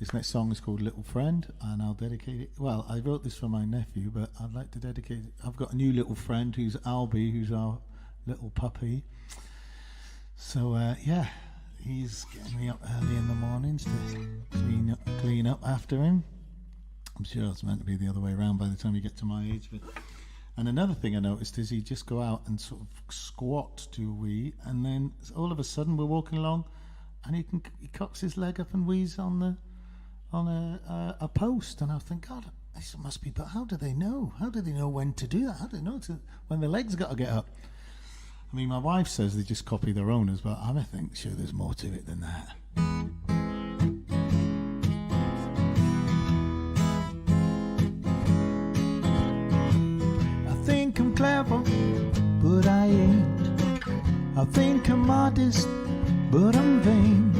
This next song is called Little Friend, and I'll dedicate it. Well, I wrote this for my nephew, but I'd like to dedicate it. I've got a new little friend who's Albie, who's our little puppy. So, yeah, he's getting me up early in the mornings to clean up after him. I'm sure it's meant to be the other way around by the time you get to my age. But and another thing I noticed is he'd just go out and sort of squat to a wee, and then all of a sudden we're walking along, and he cocks his leg up and wheezes on a post, and I think, God, this must be. But how do they know? How do they know when to do that? How do they know when the legs got to get up? I mean, my wife says they just copy their owners, but I think sure there's more to it than that. I think I'm clever, but I ain't. I think I'm modest, but I'm vain.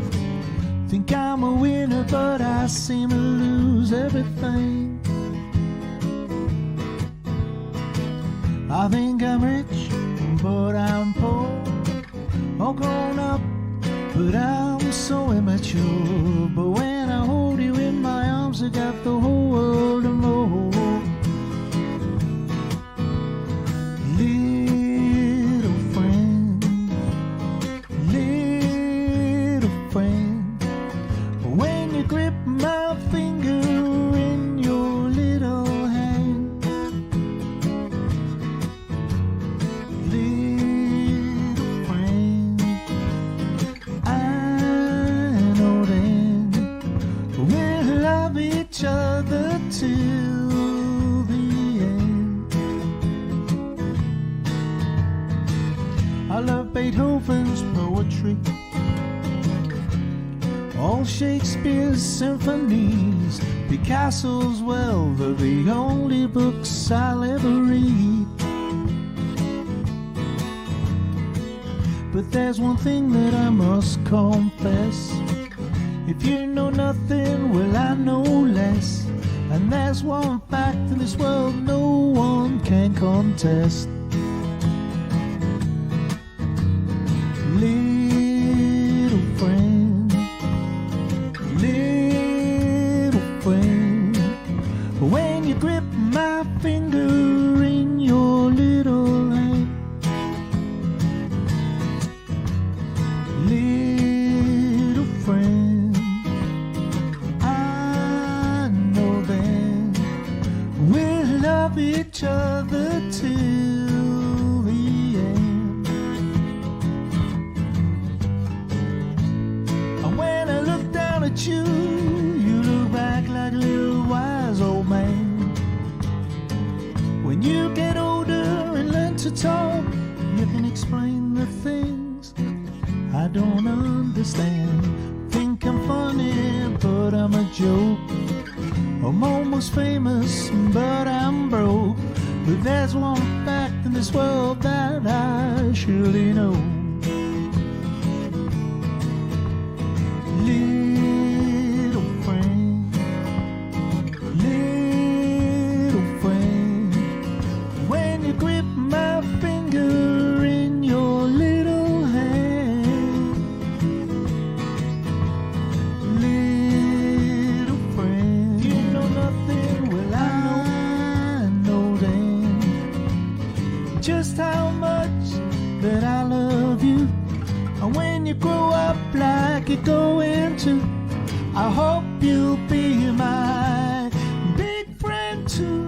Think I'm a winner, but I seem to lose everything. I think I'm rich, but I'm poor. All grown up, but I'm so immature. But when I hold you in my arms, I got the whole world and more. Little friend, little friend. When you grip my finger in your little hand, little friend, I know then we'll love each other till the end. I love Beethoven's poetry, all Shakespeare's symphonies, Picasso's, well, they're the only books I'll ever read. But there's one thing that I must confess. If you know nothing, well, I know less. And there's one fact in this world no one can contest. Little friend, little friend, when you grip my finger in your little hand, little friend, I know then we'll love each other till the end. And when I look down at you, you look back like a little wise old man. When you get older and learn to talk, you can explain the things I don't understand. Think I'm funny, but I'm a joke. I'm almost famous, but I'm broke. But there's one fact in this world that I surely know. Little friend, little friend, when you grip my finger in your little hand, little friend, you know nothing, well I know then just how much that I love you. And when you grow up like you're going to, I hope you'll be my big friend too.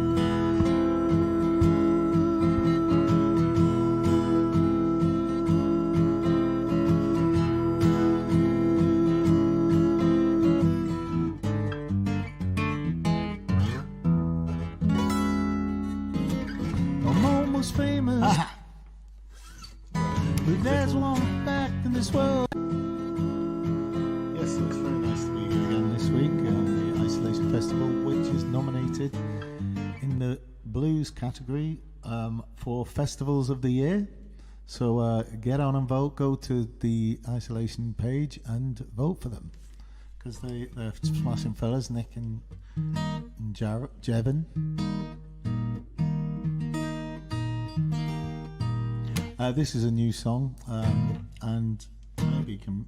I'm almost famous, but there's one fact in this world. Yes, so it's very nice to be here again this week on the Isolation Festival, which is nominated in the blues category for Festivals of the Year. So get on and vote. Go to the Isolation page and vote for them, because they're smashing fellas, Nick and Jevon. This is a new song, and maybe you can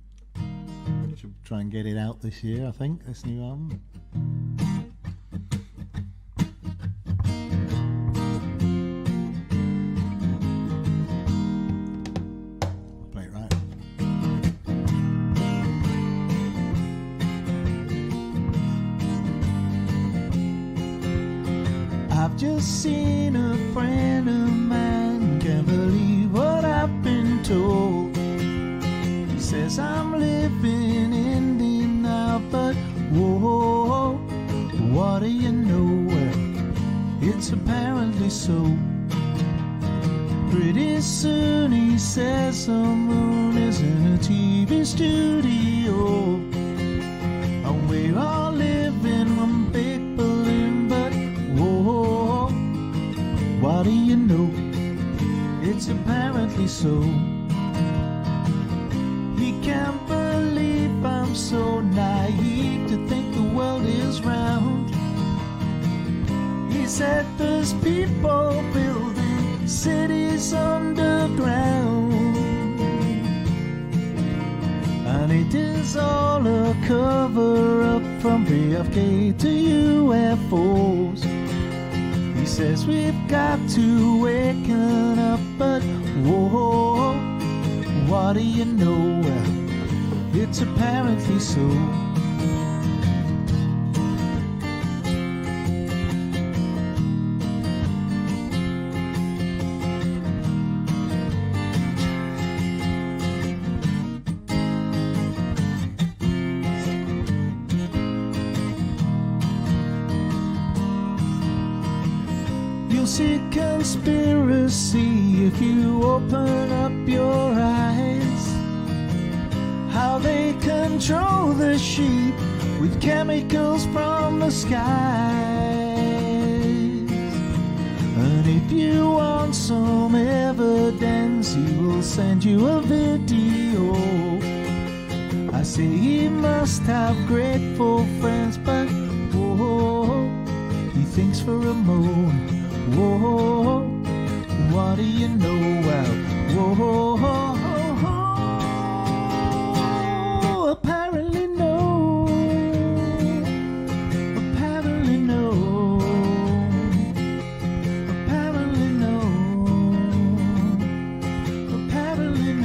Should try and get it out this year, I think, this new album. Play it right. I've just seen a friend of mine, can't believe what I've been told. He says I'm living in denial, but whoa, what do you know? Well, it's apparently so. Pretty soon he says the moon is in a TV studio, and we're all living one big balloon, but whoa, what do you know? It's apparently so. He can't believe I'm so naive to think the world is round. He said there's people building cities underground, and it is all a cover-up from JFK to UFOs. He says we've got to waken up, but whoa, what do you know? Well, it's apparently so. You'll see conspiracy if you open up your eyes. How they control the sheep with chemicals from the skies. And if you want some evidence, he will send you a video. I say he must have grateful friends, but whoa, he thinks for a moment. Whoa, what do you know? Well, whoa, apparently no, apparently no, apparently no, apparently no.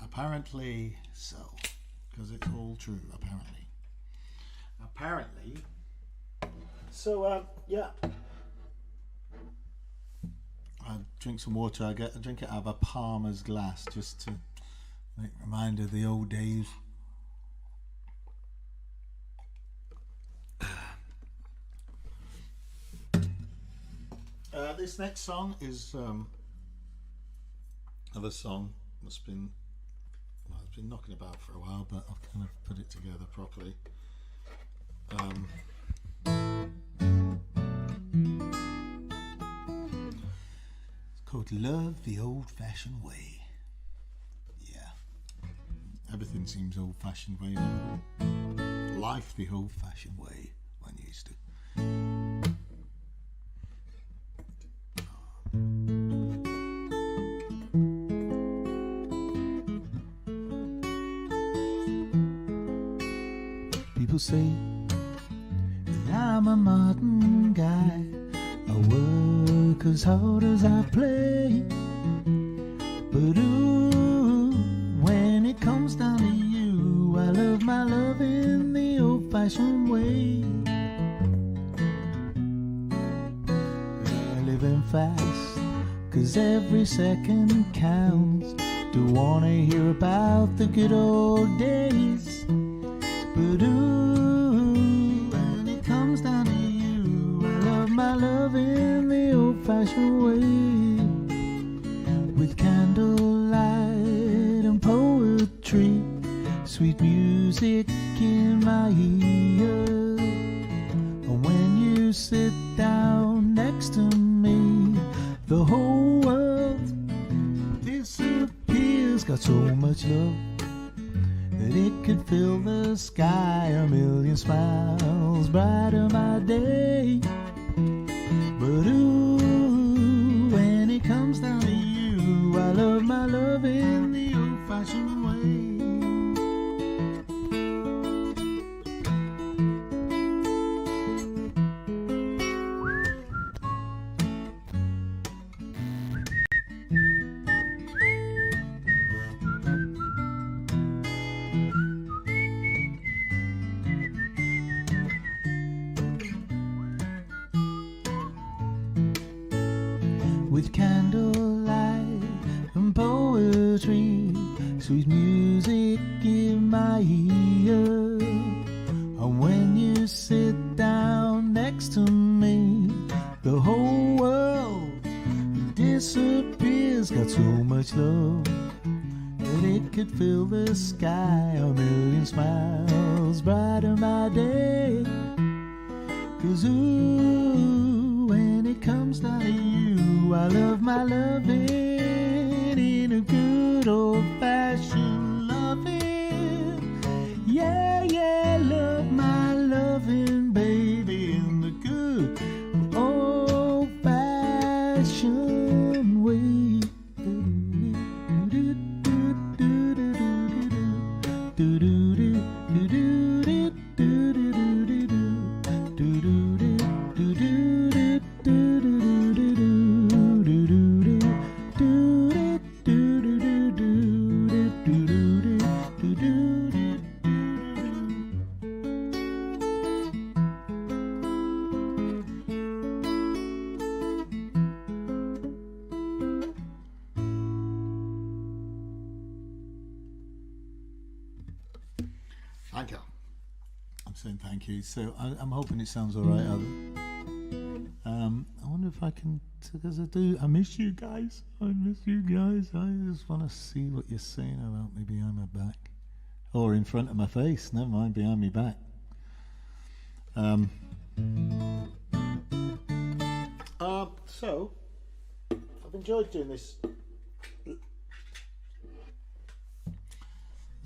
Apparently so, because it's all true, apparently. Apparently. So, yeah. I drink some water. I drink it out of a Palmer's glass just to make a reminder of the old days. This next song is another song that's been knocking about for a while, but I've kind of put it together properly. It's called Love the Old-Fashioned Way. Yeah. Everything seems old-fashioned way now. Life the old-fashioned way when you used to. People say that I'm a modern guy. I work as hard as I play. But ooh, when it comes down to you, I love my love in the old-fashioned way. Living fast, 'cause every second counts. Don't wanna hear about the good old days. But ooh, when it comes down to you, I love my love in the old-fashioned way. With candlelight and poetry, sweet music in my ear. And when sit down next to me, the whole world disappears. Got so much love that it could fill the sky. A million smiles brighten my day. But ooh, when it comes down to you, I love my love in the old-fashioned way. With candlelight and poetry, sweet music in my ear. And when you sit down next to me, the whole world disappears. Got so much love that it could fill the sky. A million smiles brighten my day. 'Cause ooh, when it comes down to you, I love my loving in a good old-fashioned loving. Yeah, yeah, love my loving, baby, in the good old-fashioned way. Thank you. I'm saying thank you. So I'm hoping it sounds all right. I wonder if I can, because I miss you guys. I miss you guys. I just want to see what you're saying about me behind my back, or in front of my face. Never mind behind my back. So I've enjoyed doing this. There's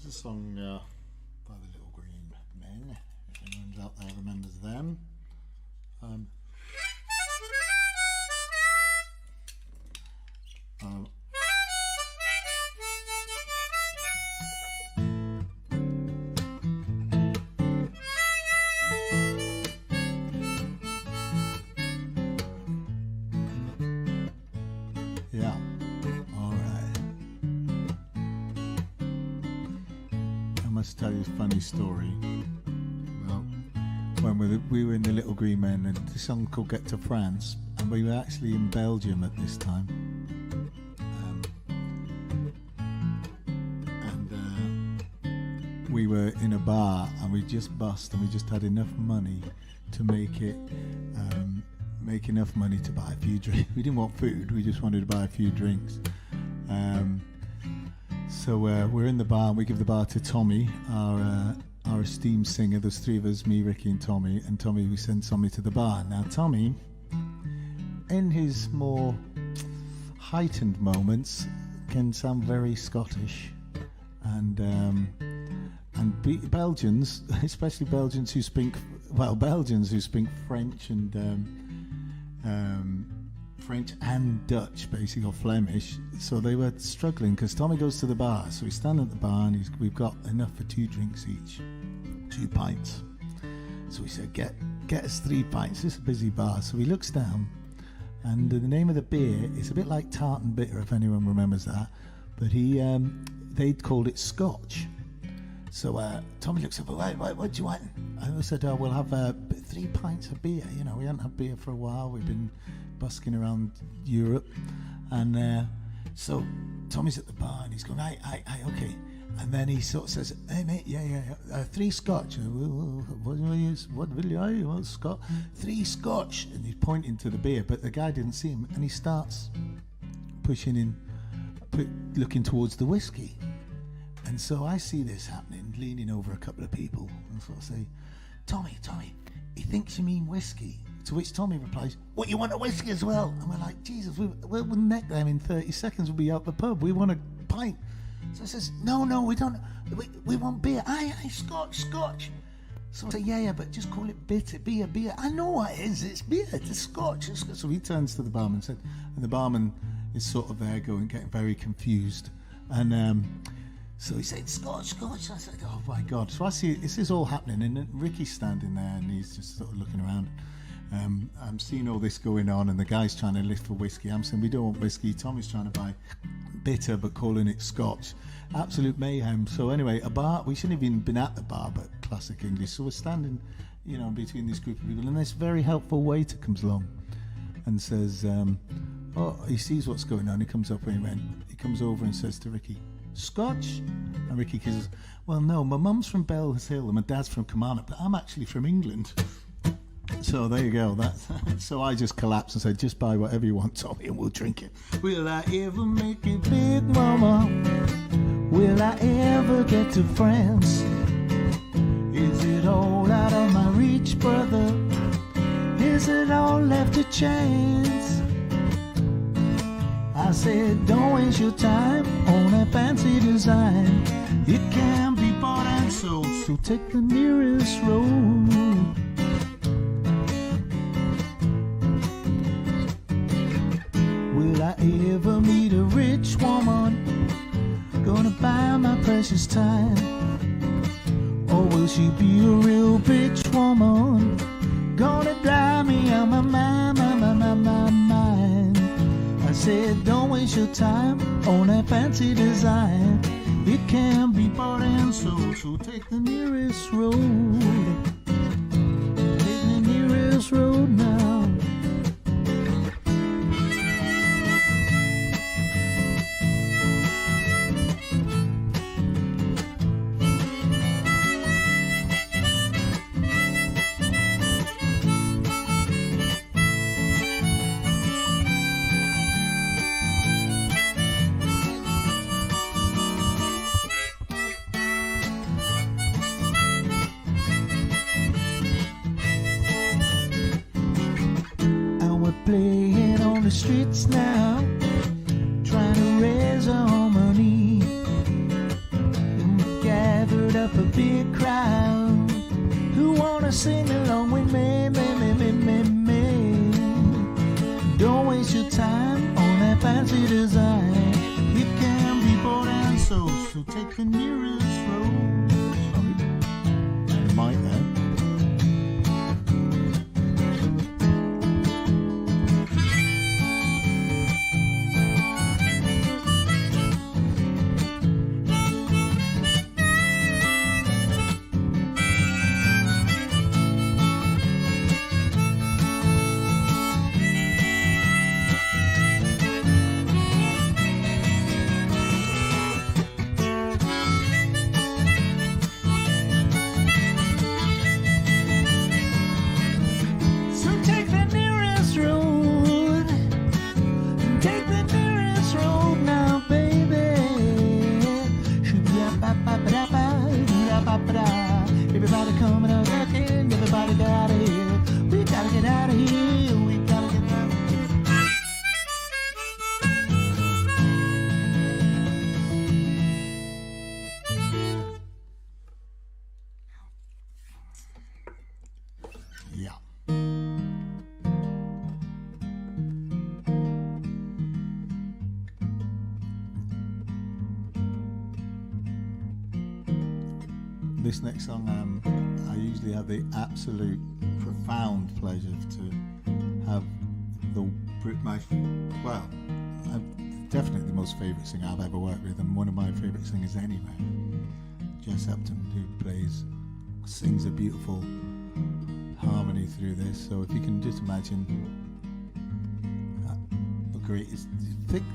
a song by the Little Green Men. If anyone's out there remembers them. Yeah, all right. I must tell you a funny story. Well, when we were in the Little Green Men, and the song called "Get to France," and we were actually in Belgium at this time. We were in a bar and we just bust, and we just had enough money to make enough money to buy a few drinks. We didn't want food, we just wanted to buy a few drinks. So we're in the bar, and we give the bar to Tommy, our esteemed singer. There's three of us, me, Ricky and Tommy. And Tommy, we send Tommy to the bar. Now Tommy, in his more heightened moments, can sound very Scottish. And Belgians, especially Belgians who speak French and Dutch, basically, or Flemish. So they were struggling, because Tommy goes to the bar. So we stand at the bar, and we've got enough for 2 drinks each, 2 pints. So we said, get us 3 pints. This is a busy bar. So he looks down, and the name of the beer is a bit like Tartan Bitter, if anyone remembers that. But they'd called it Scotch. So Tommy looks up, what do you want? And I said, we'll have 3 pints of beer. You know, we hadn't had beer for a while. We've been busking around Europe. And so Tommy's at the bar, and he's going, aye, okay. And then he sort of says, hey, mate, yeah, 3 Scotch. What will you, you want Scotch? 3 Scotch. And he's pointing to the beer, but the guy didn't see him. And he starts pushing in, looking towards the whiskey. And so I see this happening, leaning over a couple of people, and sort of say, Tommy, he thinks you mean whiskey. To which Tommy replies, "What, you want a whiskey as well?" And we're like, Jesus, we'll neck them in 30 seconds. We'll be out the pub. We want a pint. So I says, no, we don't. We want beer. Aye, Scotch. So I say, yeah, but just call it bitter, beer. I know what it is. It's beer. It's Scotch. So he turns to the barman and said, and the barman is sort of there getting very confused. And so he said, Scotch. I said, oh my God. So I see this is all happening, and Ricky's standing there, and he's just sort of looking around. I'm seeing all this going on, and the guy's trying to lift for whiskey. I'm saying, we don't want whiskey. Tommy's trying to buy bitter, but calling it Scotch. Absolute mayhem. So anyway, a bar, we shouldn't have even been at the bar, but classic English. So we're standing, between this group of people, and this very helpful waiter comes along and says, he sees what's going on. He comes up and he comes over and says to Ricky, Scotch? And Ricky says, well, no, my mum's from Bells Hill and my dad's from Kilmarnock, but I'm actually from England. So there you go. So I just collapsed and said, just buy whatever you want, Tommy, and we'll drink it. Will I ever make it big, mama? Will I ever get to France? Is it all out of my reach, brother? Is it all left to chance? I said, don't waste your time on a fancy design. It can be bought and sold, so take the nearest road. Will I ever meet a rich woman gonna buy my precious time? Or will she be a real bitch woman gonna drive me out my mind? I said, don't waste your time on that fancy design. It can be bought and sold, so take the nearest road. Take the nearest road now. Playing on the streets now, trying to raise harmony. And we gathered up a big crowd who wanna sing along with me. Don't waste your time on that fancy design. It can be bought and sold, so take the nearest road. Sorry, I might have. Everybody coming out of here, everybody get out of here. We gotta get out of here, we gotta get out of here. Yeah. This next song, I usually have the absolute profound pleasure to have definitely the most favourite singer I've ever worked with, and one of my favourite singers anyway, Jess Upton, who sings a beautiful harmony through this. So if you can just imagine the greatest,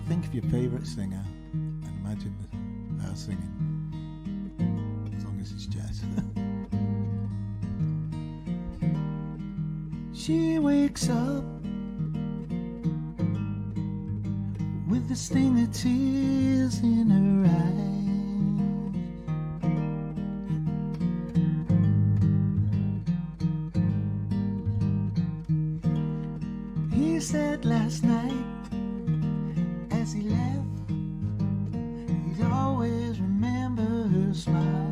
think of your favourite singer and imagine her singing. It's Jess. She wakes up with a sting of tears in her eyes. He said last night as he left, he'd always remember her smile.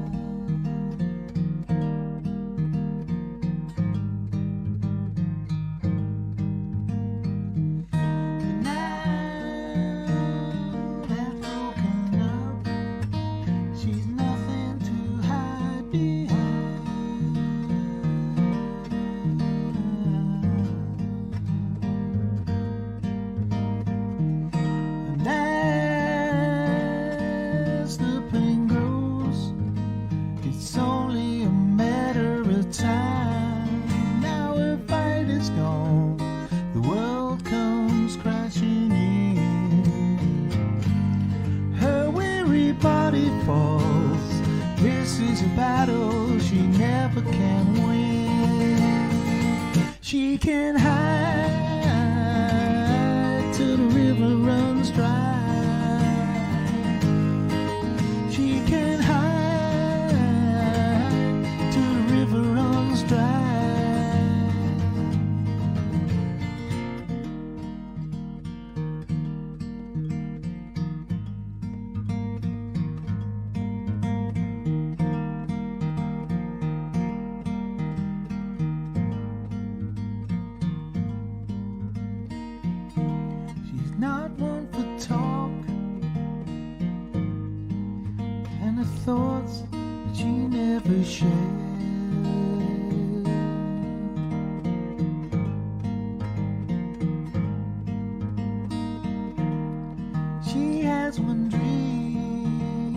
Is a battle she never can win. She can hide till the river runs dry. She can hide till the river runs dry. Not one for talk, and the thoughts that she never shared. She has one dream,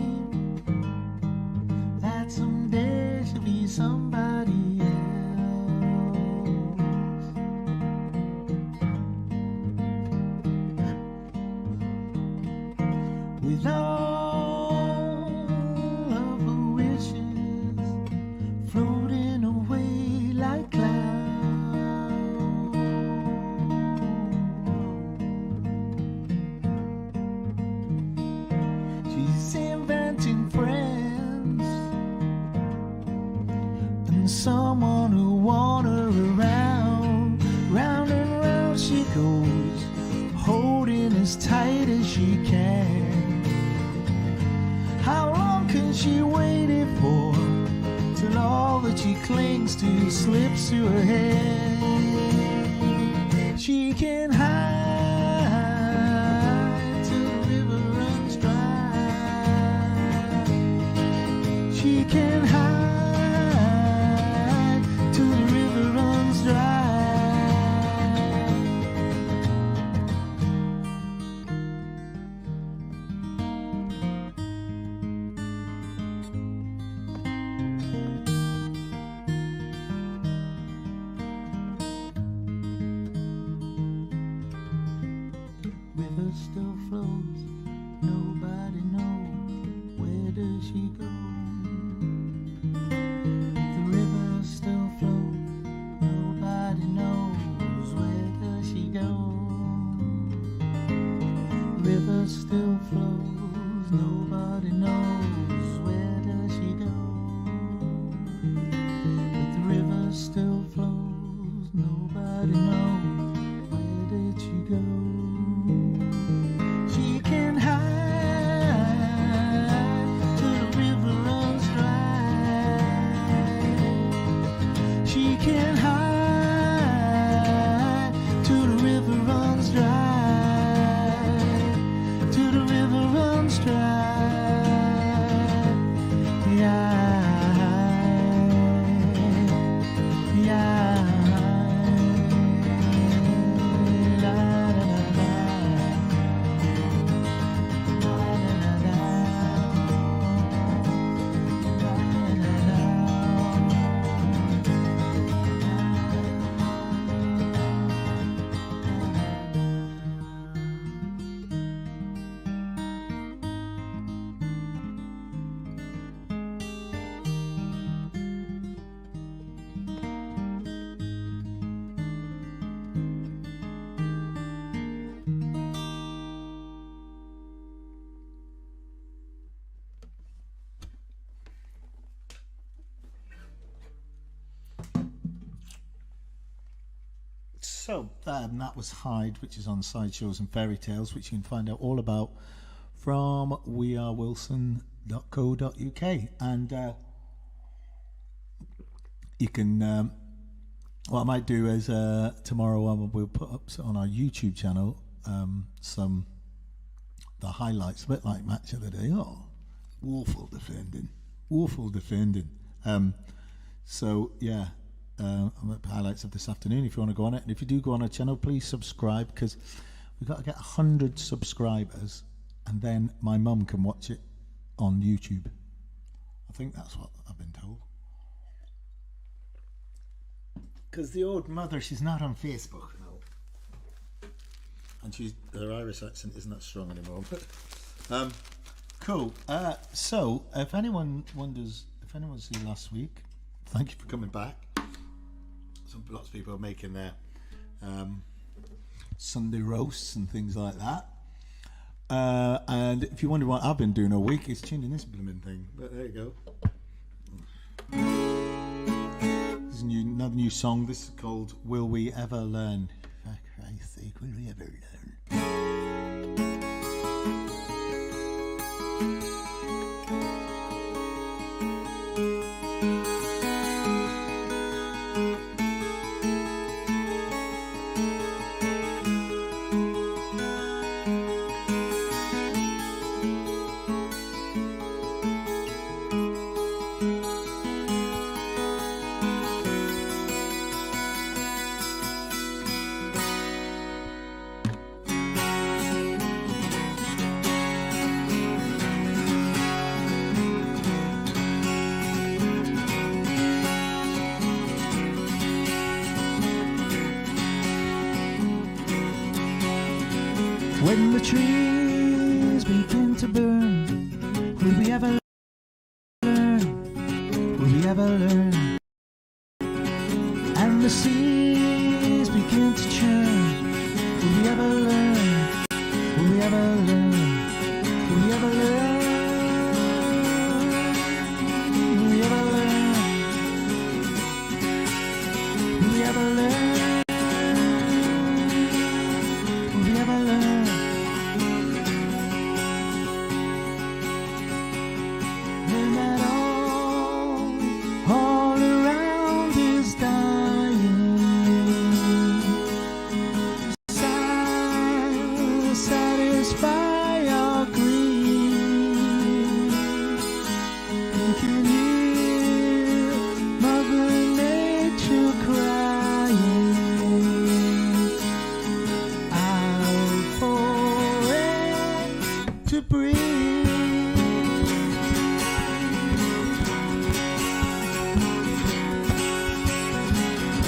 that someday she'll be somebody else. With all of her wishes floating away like clouds, she's inventing friends and someone who want her around. Round and round she goes, holding as tight as she can. How long can she wait it for, till all that she clings to slips through her head? She can hide till the river runs dry. She can hide till the river runs dry. River still flows, nobody knows, where does she go? The river still flows, nobody knows, where does she go? River still flows, nobody knows, where does she go? But the river still flows, nobody knows, where did she go? She can hide till the river runs dry. She can hide till the river runs dry. Till the river runs dry. Yeah, yeah. So that was Hyde, which is on Sideshows and Fairy Tales, which you can find out all about from wearewilson.co.uk. And you can, what I might do is tomorrow we'll put up on our YouTube channel some the highlights, a bit like Match of the Day. Oh, awful defending. So yeah, highlights of this afternoon if you want to go on it. And if you do go on our channel, please subscribe, because we've got to get 100 subscribers, and then my mum can watch it on YouTube. I think that's what I've been told. Because the old mother, she's not on Facebook. No. And her Irish accent isn't that strong anymore. But cool. So if anyone wonders, if anyone see last week, thank you for coming back. Lots of people are making their Sunday roasts and things like that. And if you wonder what I've been doing all week, it's tuning this blooming thing. But there you go. This is another new song. This is called Will We Ever Learn? For Christ's sake, will we ever learn? When the trees begin to burn, will we ever learn? Will we ever learn? And the seas begin to churn, will we ever learn? Will we ever learn? Will we ever learn? Will we ever learn? Will we ever learn? Will we ever learn?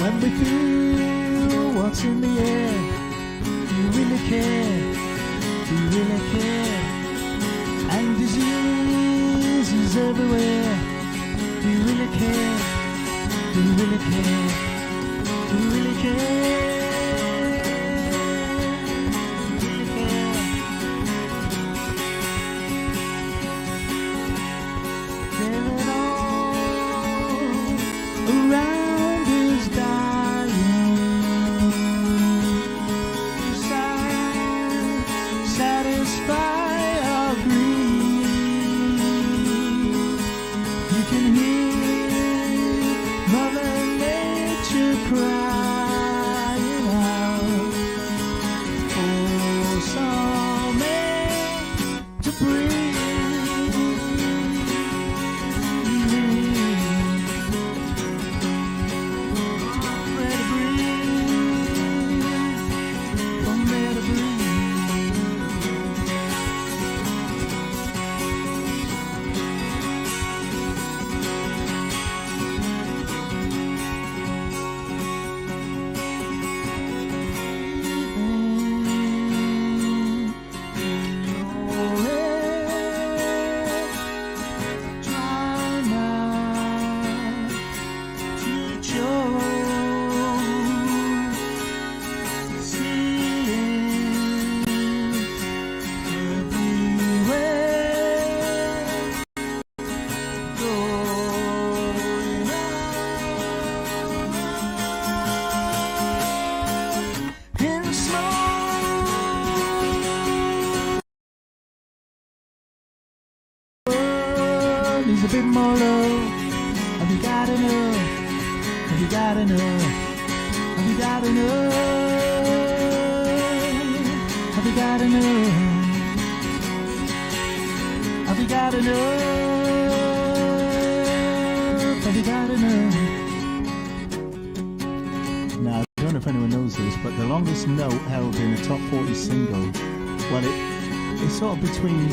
When we feel what's in the air, do you really care? Do you really care? And disease is everywhere. Do you really care? Do you really care? Do you really care? Mother Nature cry. use a bit more love. Have you got enough? Have you got enough? Have you got enough? Have you got enough? Have you got enough? Have you got enough? Now, I don't know if anyone knows this, but the longest note held in a top 40 single, well, it's sort of between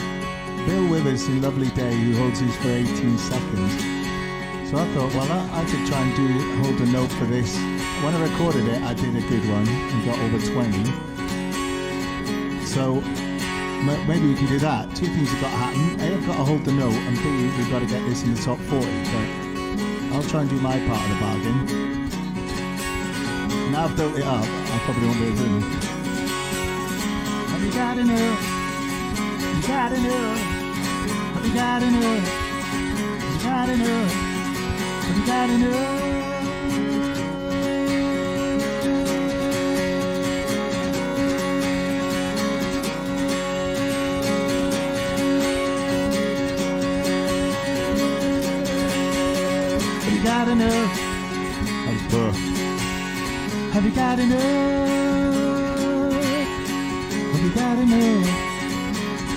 Bill Withers and Lovely Day, who holds these for 18 seconds. So I thought, well, I could try and hold a note for this. When I recorded it, I did a good one and got over 20. So maybe we can do that. Two things have got to happen. A, I've got to hold the note, and B, we've got to get this in the top 40. But I'll try and do my part of the bargain. Now I've built it up, I probably won't be able to do it. Have you got enough? Have you got enough? Have you got enough? Have you got enough? Have you got enough? Have you got enough? Have you got enough? Have you got enough?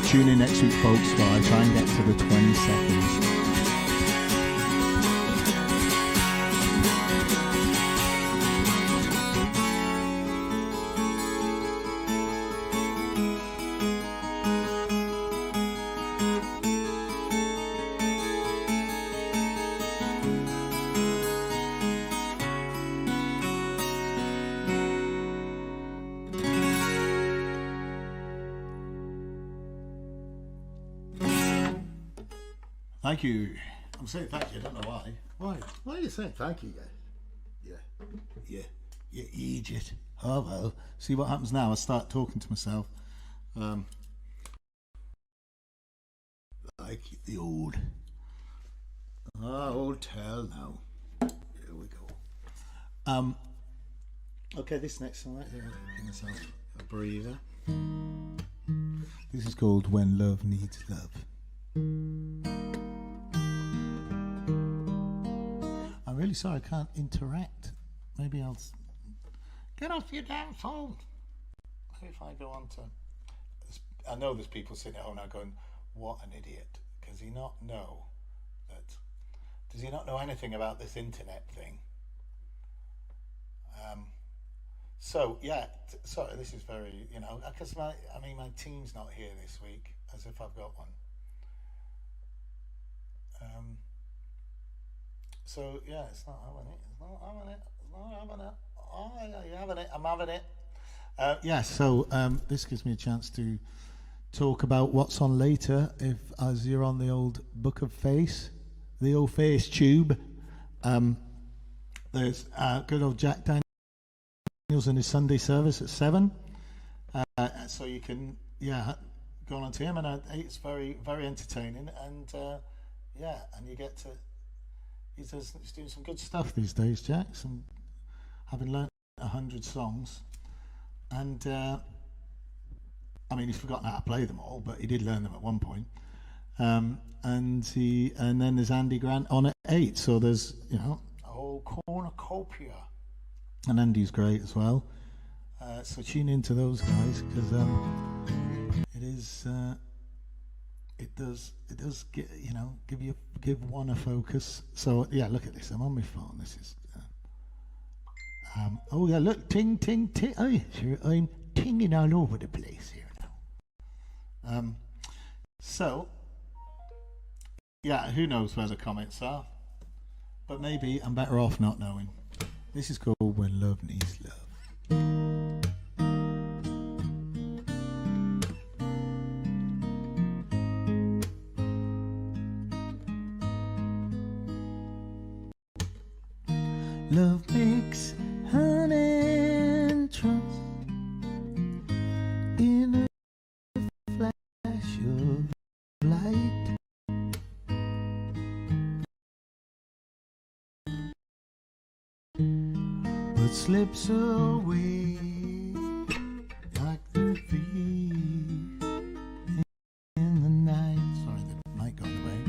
Tune in next week, folks, while I try and get to the 20 seconds. Thank you. I'm saying thank you. I don't know why. Why are you saying thank you, guys? Yeah. You idiot. Oh well. See what happens now. I start talking to myself. Like the old hotel now. Here we go. Okay, this next song right here. Give myself a breather. This is called When Love Needs Love. I'm really sorry I can't interact. Maybe I'll get off your damn phone. Maybe if I go on to, I know there's people sitting at home now going, what an idiot. Does he not know anything about this internet thing? So yeah, sorry, this is very, because my team's not here this week, as if I've got one. So yeah, it's not having it. Oh, yeah, you're having it. I'm having it. So this gives me a chance to talk about what's on later. As you're on the old Book of Face, the old Face tube. There's good old Jack Daniels in his Sunday service at 7. So you can go on to him, and it's very, very entertaining, and and you get to. He's doing some good stuff these days, Jack. Having learnt 100 songs, and he's forgotten how to play them all, but he did learn them at one point. And then there's Andy Grant on at 8. So there's a whole cornucopia, and Andy's great as well. So tune into those guys, because it does give one a focus. So yeah, look at this. I'm on my phone. This is look, ting ting ting. I'm tinging all over the place here now. So yeah, who knows where the comments are, but maybe I'm better off not knowing. This is called When Love Needs Love. Love makes an entrance in a flash of light, but slips away like the thief in the night. Sorry, the mic got away.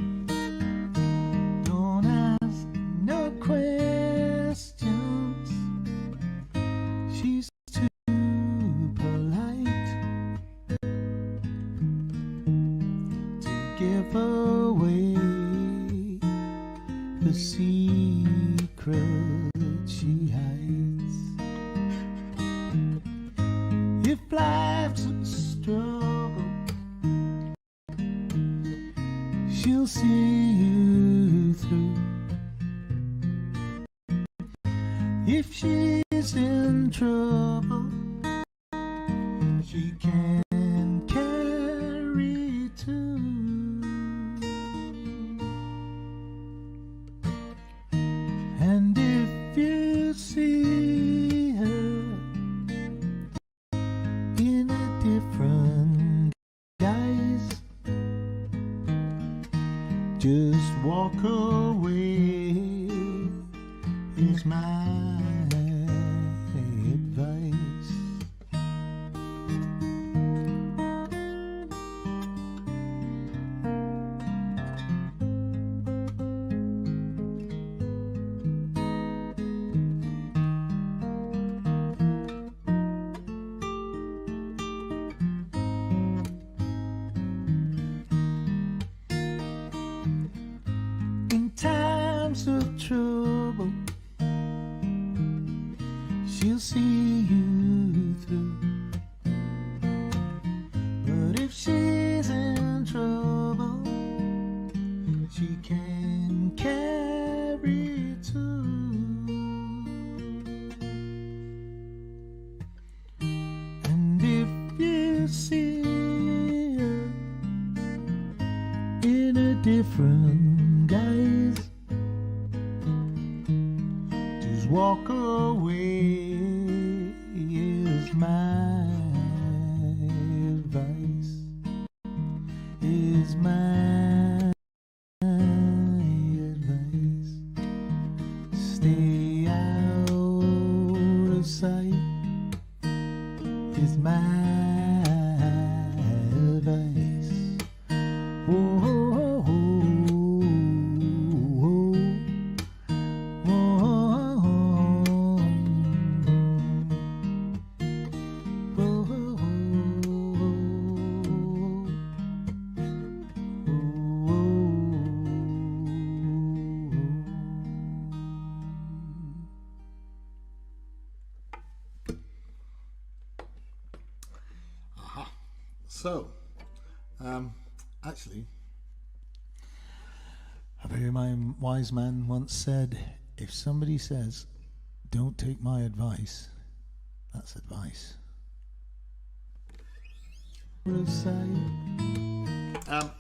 If life's a struggle, she'll see you through. If she's in trouble, she can carry too. And if you see her in a different guise, just walk away is my advice. In times of trouble, she'll see you through. But if she's in trouble, she can carry too. And if you see her in a different guise, just walk away is my advice, is my advice. Stay out of sight is my advice. Oh, oh, oh, oh, oh, Aha. So, actually, a very wise man once said, if somebody says, don't take my advice, that's advice.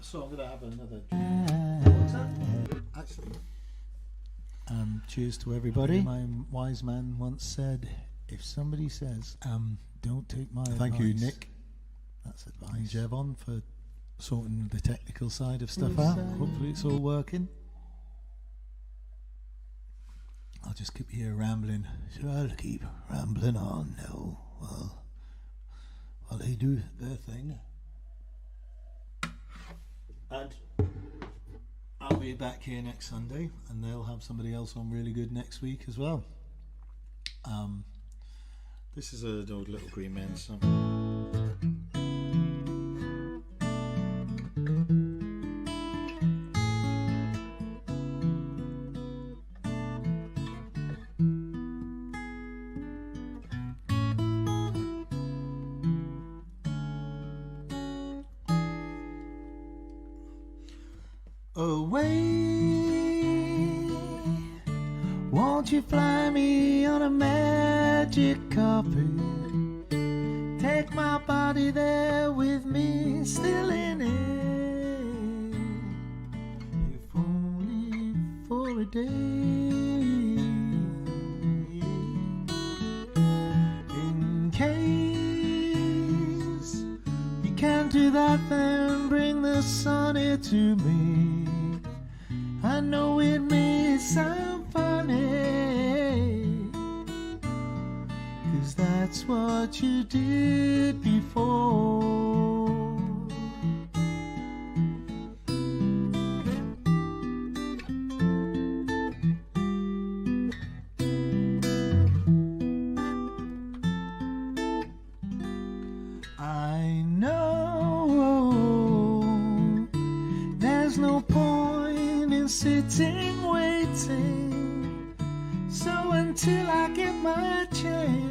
So I'm gonna have another what's that? Actually, cheers to everybody. My wise man once said, if somebody says, don't take my advice. Thank you, Nick. That's advice. Jevon for sorting the technical side of stuff out. Hopefully it's all working. I'll just keep here rambling. So I'll keep rambling on now. While they do their thing. And I'll be back here next Sunday, and they'll have somebody else on really good next week as well. This is an old Little Green Men song. Away, won't you fly me on a magic carpet? Take my body there with me, still in it, if only for a day. In case you can't do that, then bring the sun here to me. I know it may sound funny, 'cause that's what you did before. I know there's no point in sitting waiting, so until I get my chance,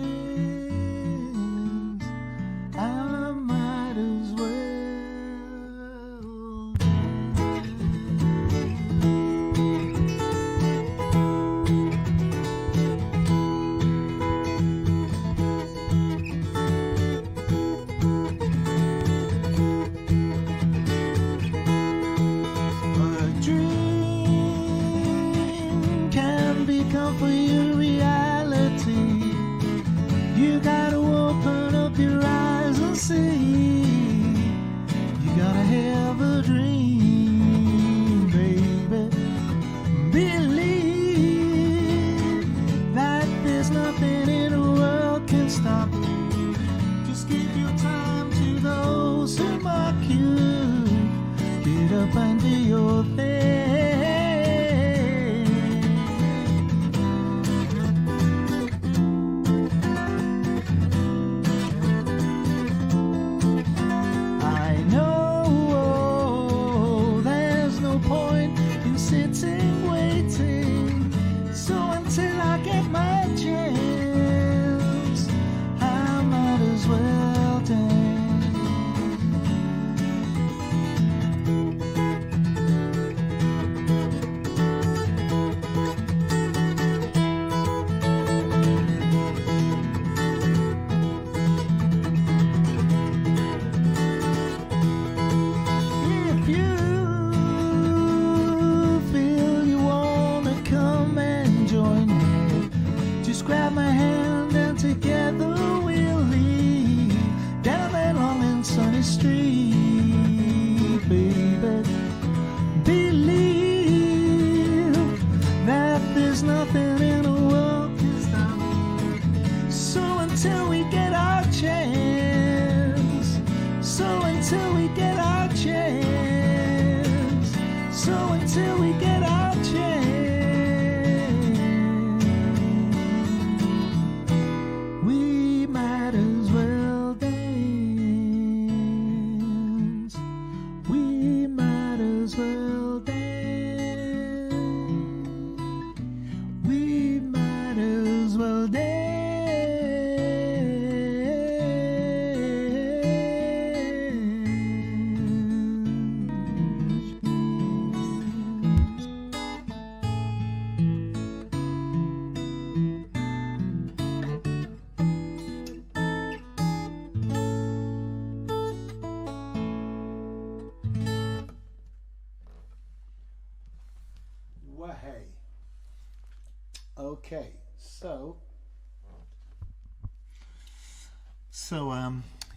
Okay, so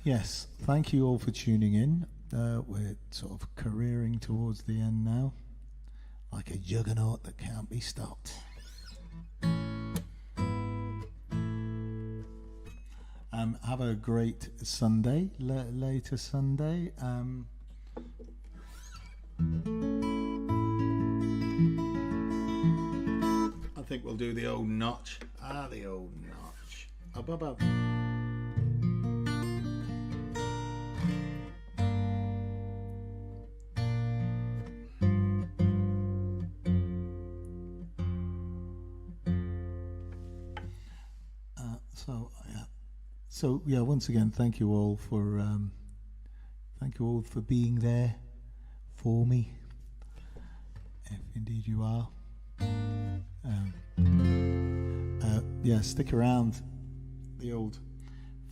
yes, thank you all for tuning in. We're sort of careering towards the end now, like a juggernaut that can't be stopped. Have a great Sunday, later Sunday. I think we'll do the old notch. The old notch. Up, up, up. So yeah, once again, thank you all for being there for me, if indeed you are. Yeah, stick around the old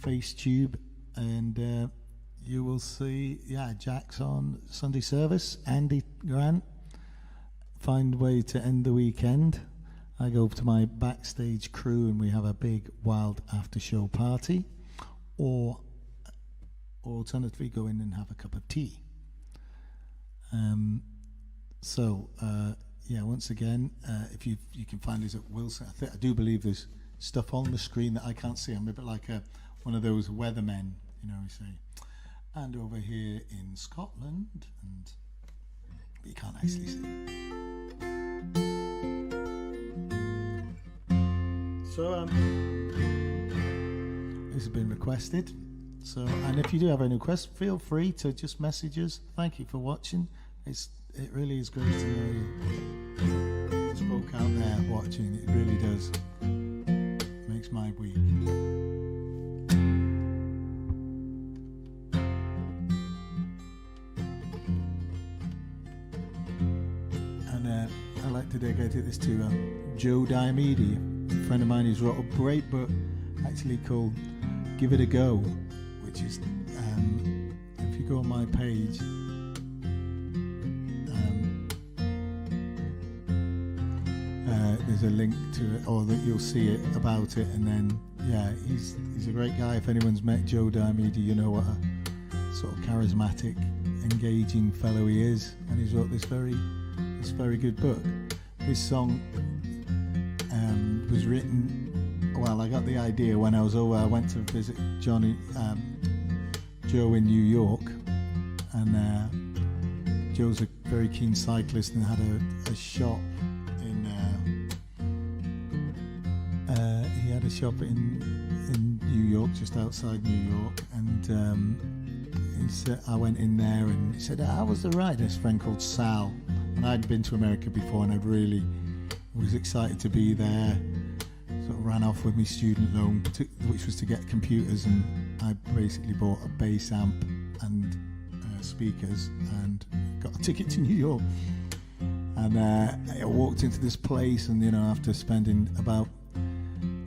FaceTube, and you will see. Yeah, Jack's on Sunday service. Andy Grant, find a way to end the weekend. I go to my backstage crew, and we have a big wild after show party. Or alternatively, go in and have a cup of tea. Yeah, once again, if you can find us at Wilson, I do believe there's stuff on the screen that I can't see. I'm a bit like one of those weathermen, you say. And over here in Scotland, but you can't actually see. So this has been requested. So, and if you do have any requests, feel free to just message us. Thank you for watching. It really is great to know you spoke out there watching. It really does. Makes my week. And I'd like to dedicate this to Joe Diomede, a friend of mine who's wrote a great book actually called Give It a Go, which is, if you go on my page, there's a link to it, or that you'll see it about it, and then yeah, he's a great guy. If anyone's met Joe Diomede, you know what a sort of charismatic, engaging fellow he is, and he's wrote this very good book. This song was written. Well, I got the idea when I was over. I went to visit Joe in New York, and Joe's a very keen cyclist and had a shop in. He had a shop in New York, just outside New York, and he said, I went in there, and he said, "How was the ride?" This friend called Sal, and I'd been to America before, and I really was excited to be there. Sort of ran off with my student loan, which was to get computers, and I basically bought a bass amp and speakers and got a ticket to New York. And I walked into this place, and after spending about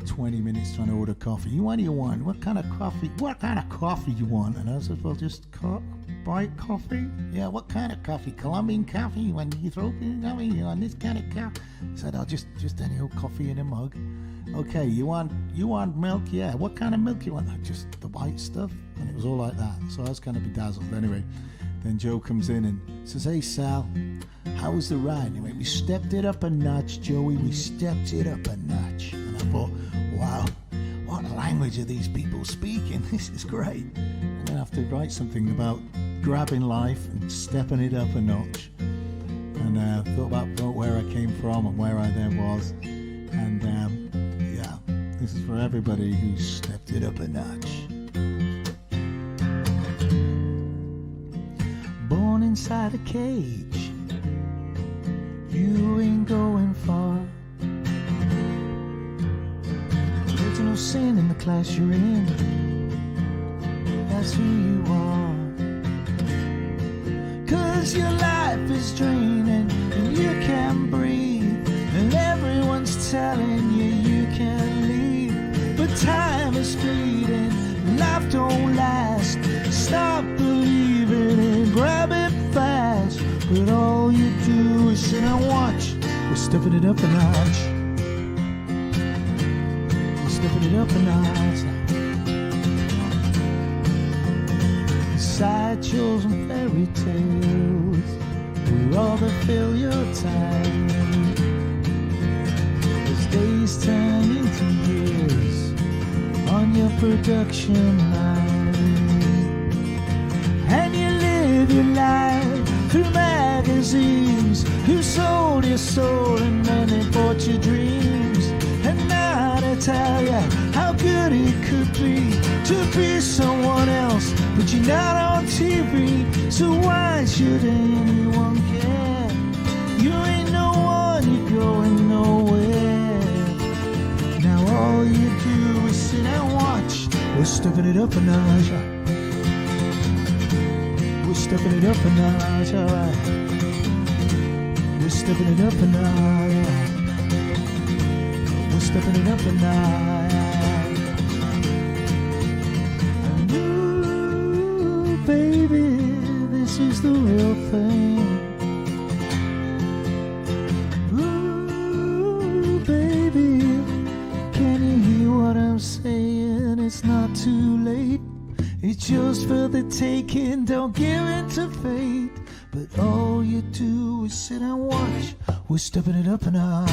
20 minutes trying to order coffee, what do you want? What kind of coffee? What kind of coffee you want? And I said, well, just bright coffee. Yeah, what kind of coffee? Colombian coffee? You want Ethiopian coffee? You want this kind of coffee? I said, oh, just any old coffee in a mug. Okay, you want milk? Yeah, what kind of milk you want? Just the white stuff. And it was all like that. So I was kind of bedazzled. Anyway, then Joe comes in and says, hey, Sal, how was the ride? Anyway, we stepped it up a notch, Joey. We stepped it up a notch. And I thought, wow, what language are these people speaking? This is great. And then I have to write something about grabbing life and stepping it up a notch. And thought about where I came from and where I then was. And yeah, this is for everybody who stepped it up a notch. Born inside a cage, you ain't going far. There's no sin in the class you're in, that's who you are. 'Cause your life is draining and you can't breathe, and everyone's telling you you can't leave. But time is fleeting, life don't last. Stop believing and grab it fast. But all you do is sit and watch. We're stepping it up a notch. stepping it up a notch now. Sideshows and fairy tales, we're all that fill your time. As days turn into years on your production line, and you live your life through magazines who sold your soul and then they bought your dreams. And now they tell you how good it could be to be someone else, but you're not on TV, so why should anyone care? You ain't no one, you're going nowhere. Now all you do is sit and watch. We're stepping it up a notch. We're stepping it up a notch, alright. We're stepping it up a notch. We're stepping it up a notch. And ooh, baby, this is the real thing. Ooh, baby, can you hear what I'm saying? It's not too late. It's yours for the taking, don't give in to fate. But all you do is sit and watch. We're stepping it up a notch.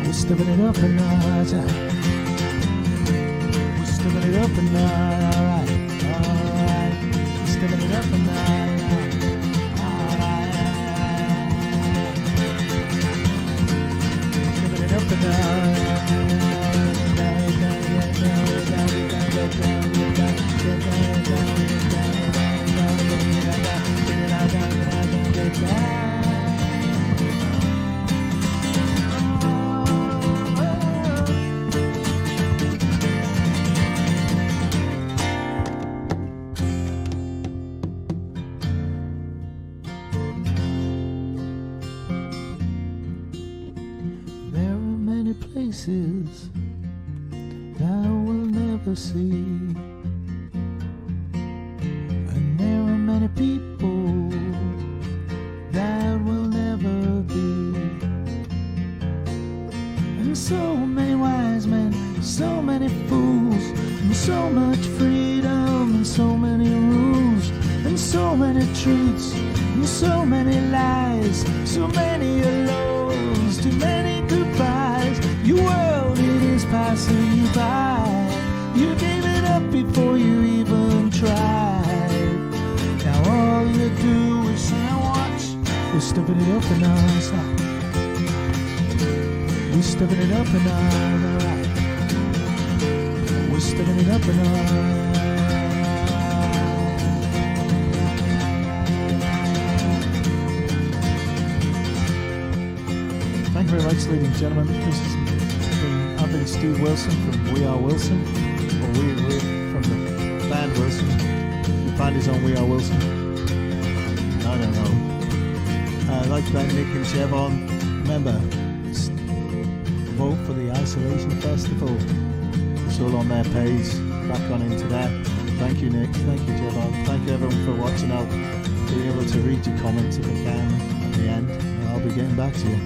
We're stepping it up a notch. We're stepping it up a notch. Alright, alright. We're stepping it up a notch. Alright. Stepping it up a notch. There are many places that I will never see, and there are many people that will never be, and so many wise men, so many fools, and so much freedom, and so many rules, and so many truths, and so many lies, so many hellos, too many goodbyes. Your world, it is passing you by. You gave it up before you even tried. Now all you do is sit and watch. We're stepping it up a notch now. We're stepping it up a notch, alright. We're stepping it up a notch. Thank you very much, ladies and gentlemen. I've been Steve Wilson from We Are Wilson, or we're from the band Wilson. You find us on We Are Wilson. I don't know. I'd like to thank Nick and Jevon. Remember, vote for the Isolation Festival. It's all on their page. Back on into that. Thank you, Nick. Thank you, Jevon. Thank you, everyone, for watching. I'll be able to read your comments if I can at the end. And I'll be getting back to you.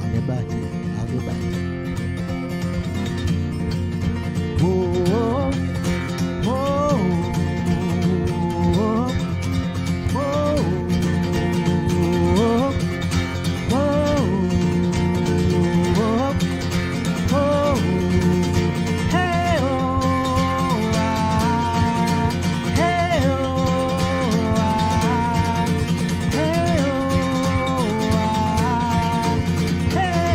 I'll get back to you. I'll get back to you. Whoa, whoa, whoa, whoa, whoa, whoa, whoa, hey, oh, hey, oh, hey, oh, hey,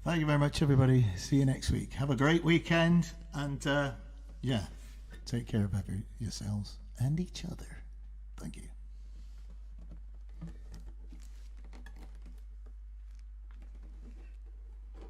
Thank you very much, everybody. See you next week. Have a great weekend, and yeah, take care of yourselves and each other.